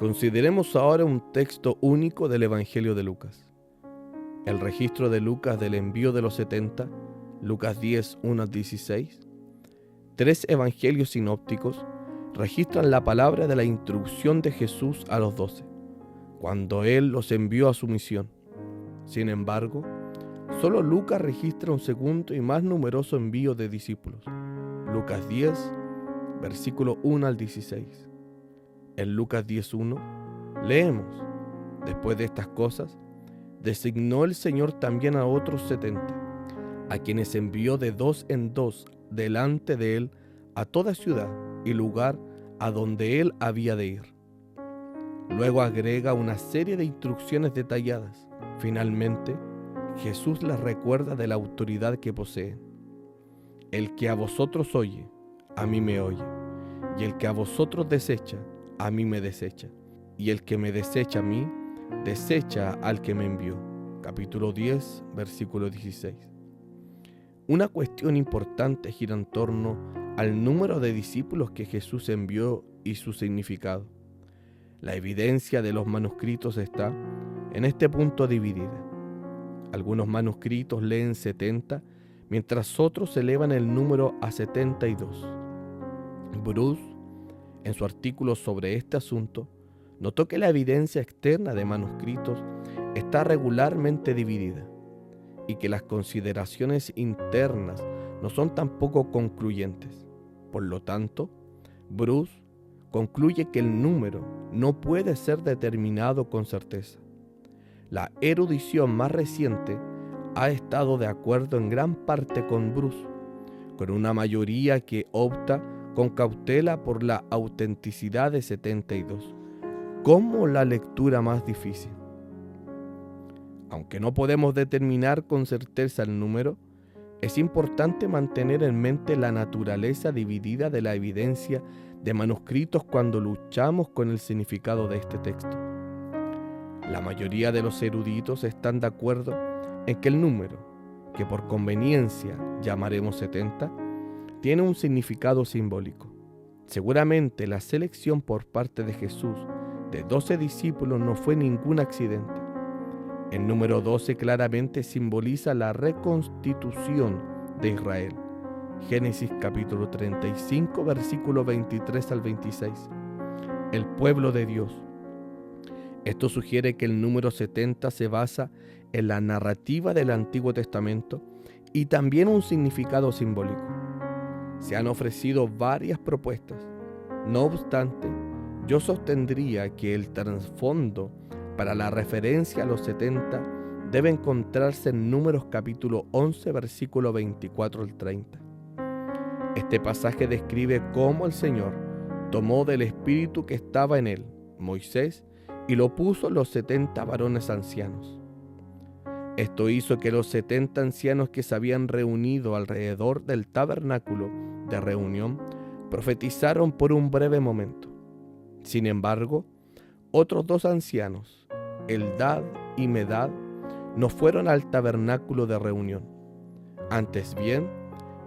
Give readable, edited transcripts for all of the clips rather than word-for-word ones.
Consideremos ahora un texto único del Evangelio de Lucas. El registro de Lucas del envío de los 70, Lucas 10, 1 al 16. 3 evangelios sinópticos registran la palabra de la instrucción de Jesús a los 12, cuando Él los envió a su misión. Sin embargo, solo Lucas registra un segundo y más numeroso envío de discípulos. Lucas 10, versículo 1 al 16. En Lucas 10:1 leemos: después de estas cosas, designó el Señor también a otros 70, a quienes envió de 2 en 2 delante de Él a toda ciudad y lugar a donde Él había de ir. Luego agrega una serie de instrucciones detalladas. Finalmente, Jesús les recuerda de la autoridad que poseen. El que a vosotros oye, a mí me oye, y el que a vosotros desecha, a mí me desecha, y el que me desecha a mí, desecha al que me envió. Capítulo 10, versículo 16. Una cuestión importante gira en torno al número de discípulos que Jesús envió y su significado. La evidencia de los manuscritos está en este punto dividida. Algunos manuscritos leen 70, mientras otros elevan el número a 72. Bruce, en su artículo sobre este asunto, notó que la evidencia externa de manuscritos está regularmente dividida y que las consideraciones internas no son tampoco concluyentes. Por lo tanto, Bruce concluye que el número no puede ser determinado con certeza. La erudición más reciente ha estado de acuerdo en gran parte con Bruce, con una mayoría que opta con cautela por la autenticidad de 72, como la lectura más difícil. Aunque no podemos determinar con certeza el número, es importante mantener en mente la naturaleza dividida de la evidencia de manuscritos cuando luchamos con el significado de este texto. La mayoría de los eruditos están de acuerdo en que el número, que por conveniencia llamaremos 70, tiene un significado simbólico. Seguramente la selección por parte de Jesús de 12 discípulos no fue ningún accidente. El número 12 claramente simboliza la reconstitución de Israel. Génesis capítulo 35, versículo 23 al 26. El pueblo de Dios. Esto sugiere que el número 70 se basa en la narrativa del Antiguo Testamento y también un significado simbólico. Se han ofrecido varias propuestas. No obstante, yo sostendría que el trasfondo para la referencia a los 70 debe encontrarse en Números capítulo 11, versículo 24 al 30. Este pasaje describe cómo el Señor tomó del espíritu que estaba en él, Moisés, y lo puso en los 70 varones ancianos. Esto hizo que los 70 ancianos que se habían reunido alrededor del tabernáculo de reunión profetizaron por un breve momento. Sin embargo, otros 2 ancianos, Eldad y Medad, no fueron al tabernáculo de reunión. Antes bien,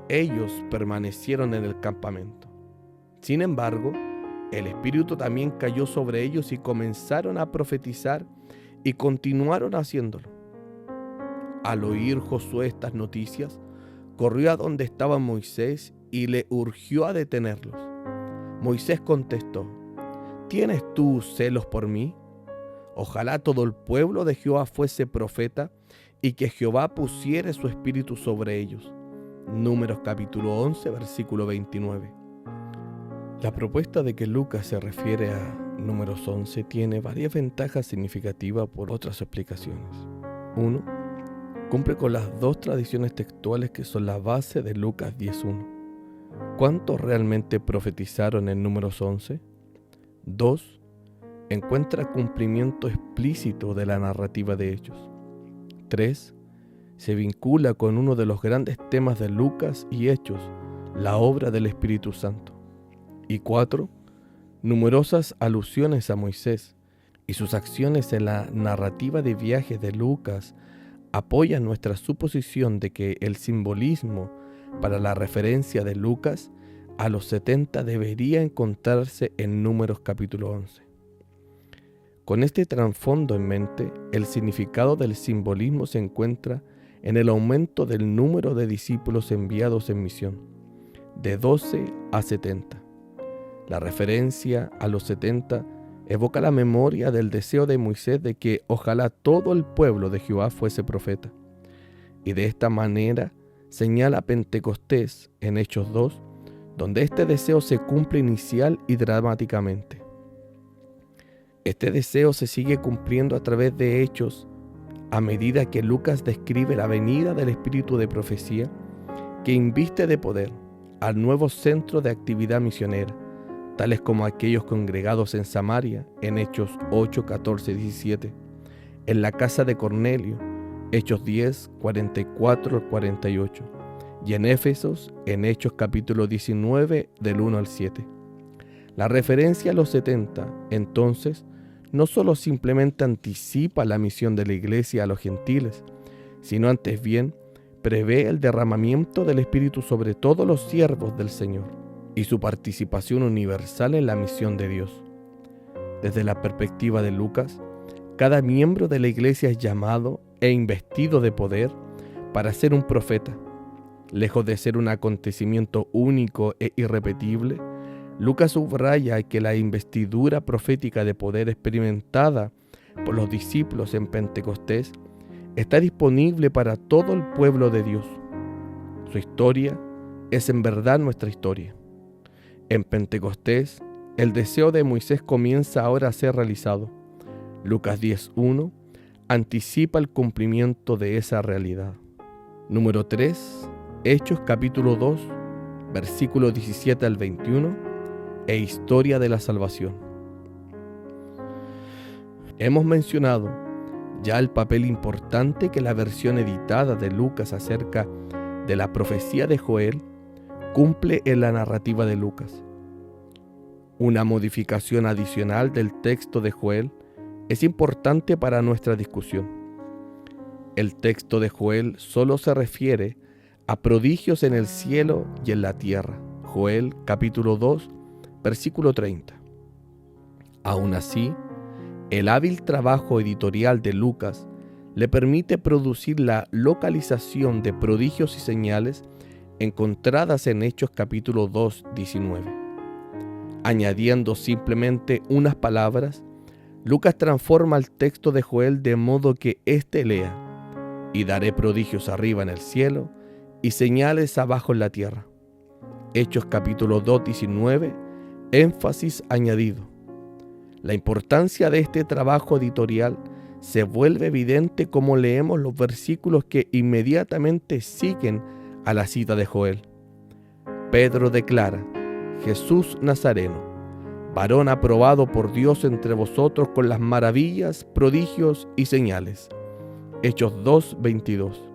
ellos permanecieron en el campamento. Sin embargo, el Espíritu también cayó sobre ellos y comenzaron a profetizar y continuaron haciéndolo. Al oír Josué estas noticias, corrió a donde estaba Moisés y le urgió a detenerlos. Moisés contestó: ¿tienes tú celos por mí? Ojalá todo el pueblo de Jehová fuese profeta y que Jehová pusiere su espíritu sobre ellos. Números capítulo 11, versículo 29. La propuesta de que Lucas se refiere a Números 11 tiene varias ventajas significativas por otras explicaciones. 1. Cumple con las 2 tradiciones textuales que son la base de Lucas 10.1. ¿Cuántos realmente profetizaron en Números 11? 2. Encuentra cumplimiento explícito de la narrativa de Hechos. 3. Se vincula con uno de los grandes temas de Lucas y Hechos, la obra del Espíritu Santo. Y 4. Numerosas alusiones a Moisés y sus acciones en la narrativa de viajes de Lucas apoyan nuestra suposición de que el simbolismo para la referencia de Lucas a los 70 debería encontrarse en Números capítulo 11. Con este trasfondo en mente, el significado del simbolismo se encuentra en el aumento del número de discípulos enviados en misión, de 12 a 70. La referencia a los 70 evoca la memoria del deseo de Moisés de que ojalá todo el pueblo de Jehová fuese profeta. Y de esta manera señala Pentecostés en Hechos 2, donde este deseo se cumple inicial y dramáticamente. Este deseo se sigue cumpliendo a través de Hechos a medida que Lucas describe la venida del espíritu de profecía que inviste de poder al nuevo centro de actividad misionera, tales como aquellos congregados en Samaria en Hechos 8, 14, 17, en la casa de Cornelio, Hechos 10, 44 al 48, y en Éfesos en Hechos capítulo 19 del 1 al 7. La referencia a los 70, entonces, no solo simplemente anticipa la misión de la iglesia a los gentiles, sino antes bien prevé el derramamiento del Espíritu sobre todos los siervos del Señor y su participación universal en la misión de Dios. Desde la perspectiva de Lucas, cada miembro de la iglesia es llamado e investido de poder para ser un profeta. Lejos de ser un acontecimiento único e irrepetible, Lucas subraya que la investidura profética de poder experimentada por los discípulos en Pentecostés está disponible para todo el pueblo de Dios. Su historia es en verdad nuestra historia. En Pentecostés, el deseo de Moisés comienza ahora a ser realizado. Lucas 10:1 anticipa el cumplimiento de esa realidad. Número 3, Hechos capítulo 2, versículos 17 al 21, e historia de la salvación. Hemos mencionado ya el papel importante que la versión editada de Lucas acerca de la profecía de Joel cumple en la narrativa de Lucas. Una modificación adicional del texto de Joel es importante para nuestra discusión. El texto de Joel solo se refiere a prodigios en el cielo y en la tierra. Joel capítulo 2, versículo 30. Aún así, el hábil trabajo editorial de Lucas le permite producir la localización de prodigios y señales encontradas en Hechos capítulo 2, 19. Añadiendo simplemente unas palabras, Lucas transforma el texto de Joel de modo que éste lea: y daré prodigios arriba en el cielo y señales abajo en la tierra. Hechos capítulo 2, 19, énfasis añadido. La importancia de este trabajo editorial se vuelve evidente como leemos los versículos que inmediatamente siguen a la cita de Joel. Pedro declara: Jesús Nazareno, varón aprobado por Dios entre vosotros con las maravillas, prodigios y señales. Hechos 2, 22.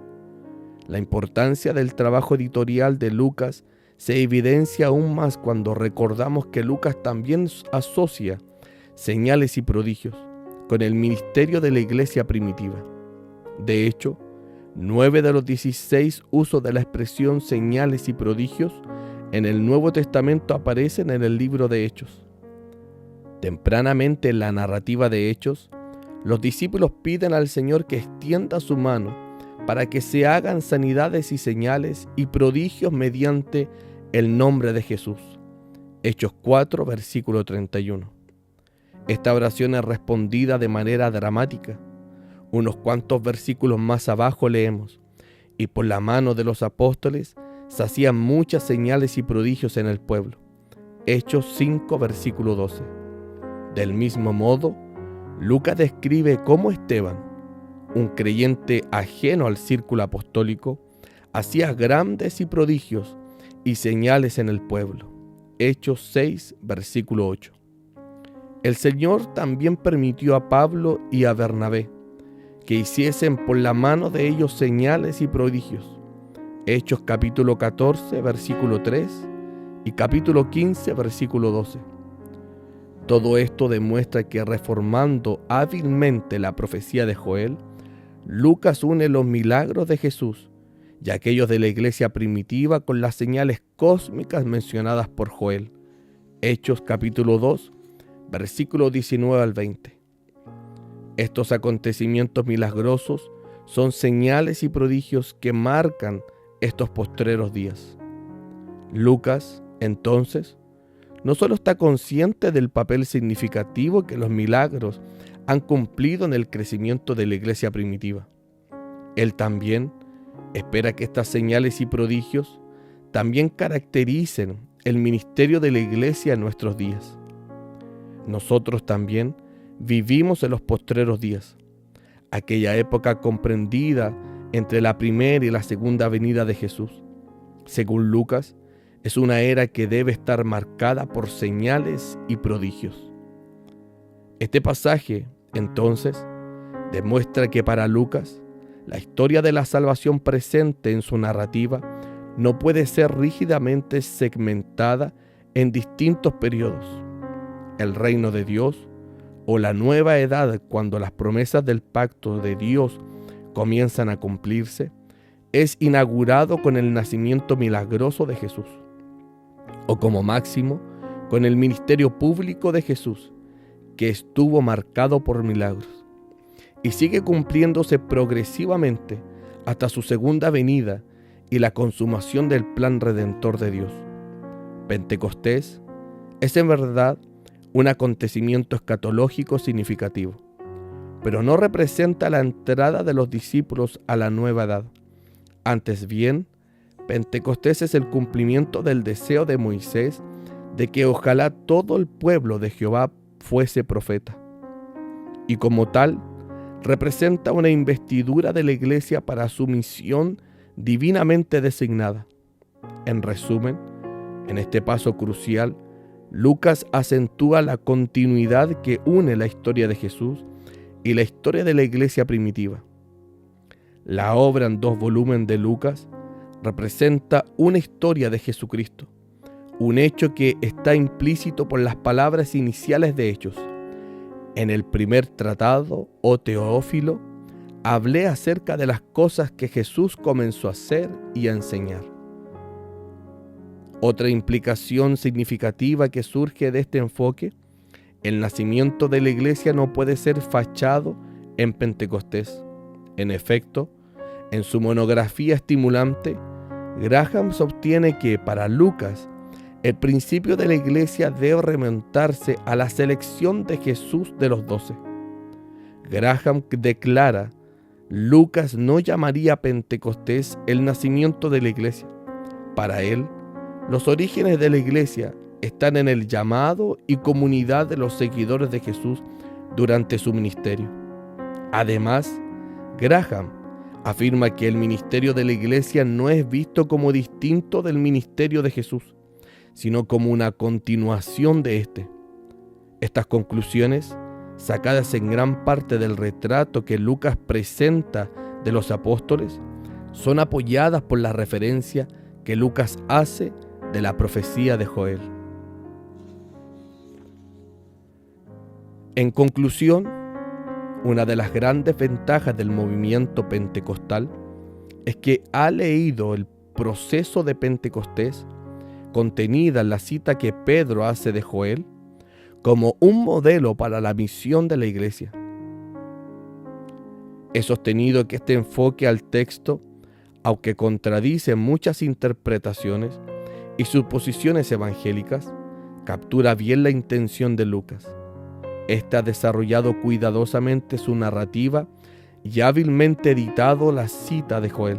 La importancia del trabajo editorial de Lucas se evidencia aún más cuando recordamos que Lucas también asocia señales y prodigios con el ministerio de la iglesia primitiva. De hecho, 9 de los 16 usos de la expresión señales y prodigios en el Nuevo Testamento aparecen en el libro de Hechos. Tempranamente en la narrativa de Hechos, los discípulos piden al Señor que extienda su mano para que se hagan sanidades y señales y prodigios mediante el nombre de Jesús. Hechos 4, versículo 31. Esta oración es respondida de manera dramática. Unos cuantos versículos más abajo leemos: y por la mano de los apóstoles se hacían muchas señales y prodigios en el pueblo. Hechos 5, versículo 12. Del mismo modo, Lucas describe cómo Esteban, un creyente ajeno al círculo apostólico, hacía grandes y prodigios y señales en el pueblo. Hechos 6, versículo 8. El Señor también permitió a Pablo y a Bernabé que hiciesen por la mano de ellos señales y prodigios. Hechos capítulo 14, versículo 3 y capítulo 15, versículo 12. Todo esto demuestra que reformando hábilmente la profecía de Joel, Lucas une los milagros de Jesús y aquellos de la iglesia primitiva con las señales cósmicas mencionadas por Joel. Hechos capítulo 2, versículo 19 al 20. Estos acontecimientos milagrosos son señales y prodigios que marcan estos postreros días. Lucas, entonces, no solo está consciente del papel significativo que los milagros han cumplido en el crecimiento de la iglesia primitiva, él también espera que estas señales y prodigios también caractericen el ministerio de la iglesia en nuestros días. Nosotros también vivimos en los postreros días, aquella época comprendida entre la primera y la segunda venida de Jesús. Según Lucas, es una era que debe estar marcada por señales y prodigios. Este pasaje, entonces, demuestra que para Lucas, la historia de la salvación presente en su narrativa no puede ser rígidamente segmentada en distintos periodos. El reino de Dios, o la nueva edad cuando las promesas del pacto de Dios comienzan a cumplirse, es inaugurado con el nacimiento milagroso de Jesús, o como máximo, con el ministerio público de Jesús, que estuvo marcado por milagros, y sigue cumpliéndose progresivamente hasta su segunda venida y la consumación del plan redentor de Dios. Pentecostés es en verdad un acontecimiento escatológico significativo, pero no representa la entrada de los discípulos a la nueva edad. Antes bien, Pentecostés es el cumplimiento del deseo de Moisés de que ojalá todo el pueblo de Jehová fuese profeta. Y como tal, representa una investidura de la iglesia para su misión divinamente designada. En resumen, en este paso crucial, Lucas acentúa la continuidad que une la historia de Jesús y la historia de la iglesia primitiva. La obra en 2 volúmenes de Lucas representa una historia de Jesucristo, un hecho que está implícito por las palabras iniciales de Hechos. En el primer tratado, oh Teófilo, hablé acerca de las cosas que Jesús comenzó a hacer y a enseñar. Otra implicación significativa que surge de este enfoque: el nacimiento de la iglesia no puede ser fachado en Pentecostés. En efecto, en su monografía estimulante, Graham sostiene que para Lucas, el principio de la iglesia debe remontarse a la selección de Jesús de los 12. Graham declara: Lucas no llamaría a Pentecostés el nacimiento de la iglesia. Para él, los orígenes de la iglesia están en el llamado y comunidad de los seguidores de Jesús durante su ministerio. Además, Graham afirma que el ministerio de la iglesia no es visto como distinto del ministerio de Jesús, sino como una continuación de este. Estas conclusiones, sacadas en gran parte del retrato que Lucas presenta de los apóstoles, son apoyadas por la referencia que Lucas hace de la profecía de Joel. En conclusión, una de las grandes ventajas del movimiento pentecostal es que ha leído el proceso de Pentecostés, contenida en la cita que Pedro hace de Joel, como un modelo para la misión de la iglesia. He sostenido que este enfoque al texto, aunque contradice muchas interpretaciones y suposiciones evangélicas, captura bien la intención de Lucas. Este ha desarrollado cuidadosamente su narrativa y hábilmente editado la cita de Joel.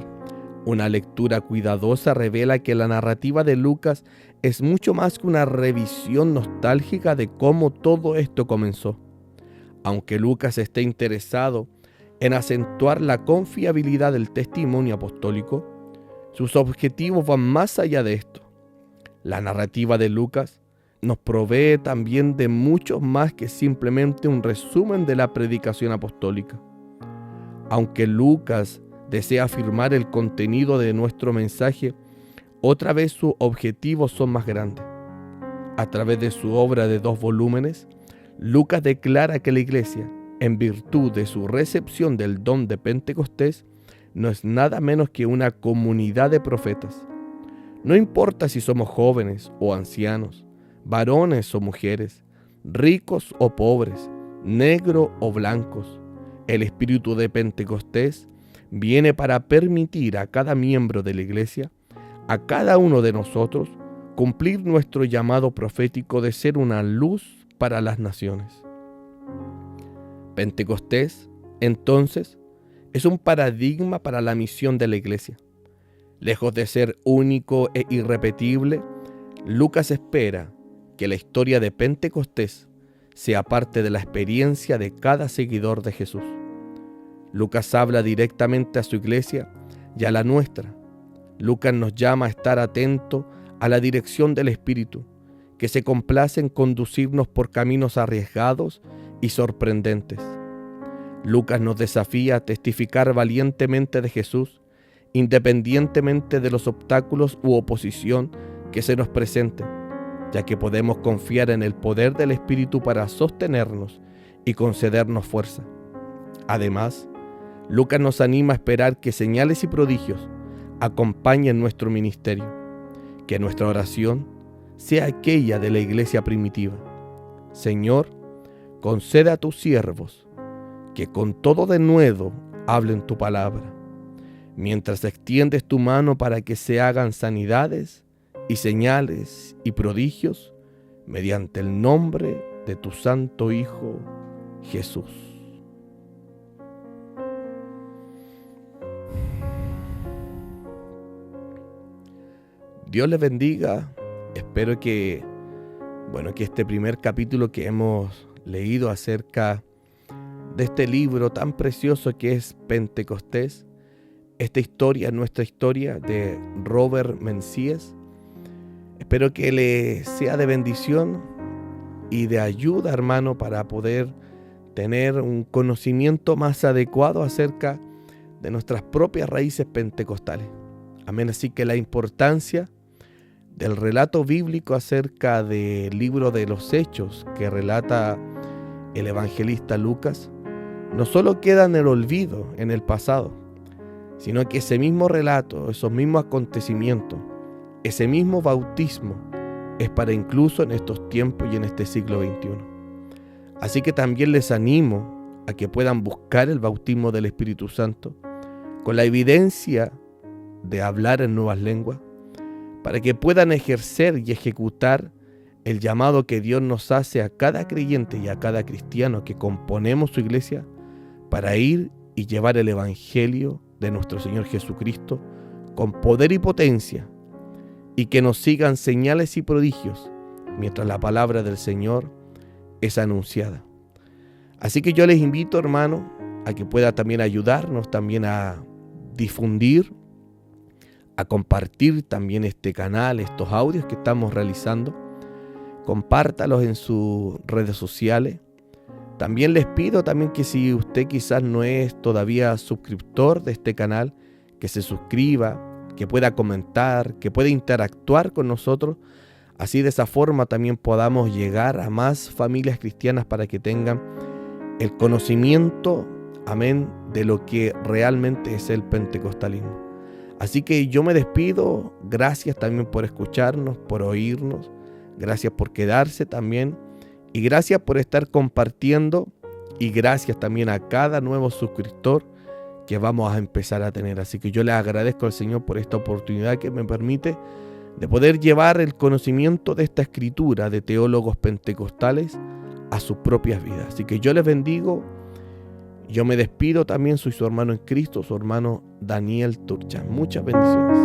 Una lectura cuidadosa revela que la narrativa de Lucas es mucho más que una revisión nostálgica de cómo todo esto comenzó. Aunque Lucas esté interesado en acentuar la confiabilidad del testimonio apostólico, sus objetivos van más allá de esto. La narrativa de Lucas nos provee también de mucho más que simplemente un resumen de la predicación apostólica. Aunque Lucas desea afirmar el contenido de nuestro mensaje, otra vez sus objetivos son más grandes. A través de su obra de 2 volúmenes, Lucas declara que la iglesia, en virtud de su recepción del don de Pentecostés, no es nada menos que una comunidad de profetas. No importa si somos jóvenes o ancianos, varones o mujeres, ricos o pobres, negros o blancos, El espíritu de Pentecostés viene para permitir a cada miembro de la iglesia, a cada uno de nosotros, cumplir nuestro llamado profético de ser una luz para las naciones. Pentecostés, entonces, es un paradigma para la misión de la iglesia. Lejos de ser único e irrepetible, Lucas espera que la historia de Pentecostés sea parte de la experiencia de cada seguidor de Jesús. Lucas habla directamente a su iglesia y a la nuestra. Lucas nos llama a estar atentos a la dirección del Espíritu, que se complace en conducirnos por caminos arriesgados y sorprendentes. Lucas nos desafía a testificar valientemente de Jesús, independientemente de los obstáculos u oposición que se nos presenten, ya que podemos confiar en el poder del Espíritu para sostenernos y concedernos fuerza. Además, Lucas nos anima a esperar que señales y prodigios acompañen nuestro ministerio, que nuestra oración sea aquella de la iglesia primitiva. Señor, concede a tus siervos que con todo denuedo hablen tu palabra, mientras extiendes tu mano para que se hagan sanidades y señales y prodigios mediante el nombre de tu Santo Hijo Jesús. Dios les bendiga. Espero que este primer capítulo que hemos leído acerca de este libro tan precioso que es Pentecostés, esta historia, nuestra historia de Robert Menzies, espero que le sea de bendición y de ayuda, hermano, para poder tener un conocimiento más adecuado acerca de nuestras propias raíces pentecostales. Amén. Así que la importancia del relato bíblico acerca del libro de los Hechos que relata el evangelista Lucas no solo queda en el olvido, en el pasado, sino que ese mismo relato, esos mismos acontecimientos, ese mismo bautismo es para incluso en estos tiempos y en este siglo XXI. Así que también les animo a que puedan buscar el bautismo del Espíritu Santo con la evidencia de hablar en nuevas lenguas, para que puedan ejercer y ejecutar el llamado que Dios nos hace a cada creyente y a cada cristiano que componemos su iglesia para ir y llevar el evangelio de nuestro Señor Jesucristo con poder y potencia, y que nos sigan señales y prodigios mientras la palabra del Señor es anunciada. Así que yo les invito, hermano, a que pueda también ayudarnos también a difundir, a compartir también este canal, estos audios que estamos realizando. Compártalos en sus redes sociales. También les pido también que si usted quizás no es todavía suscriptor de este canal, que se suscriba, que pueda comentar, que pueda interactuar con nosotros. Así de esa forma también podamos llegar a más familias cristianas para que tengan el conocimiento, amén, de lo que realmente es el pentecostalismo. Así que yo me despido. Gracias también por escucharnos, por oírnos. Gracias por quedarse también. Y gracias por estar compartiendo. Y gracias también a cada nuevo suscriptor que vamos a empezar a tener. Así que yo le agradezco al Señor por esta oportunidad que me permite de poder llevar el conocimiento de esta escritura de teólogos pentecostales a sus propias vidas. Así que yo les bendigo. Yo me despido también. Soy su hermano en Cristo, su hermano Daniel Turchan. Muchas bendiciones.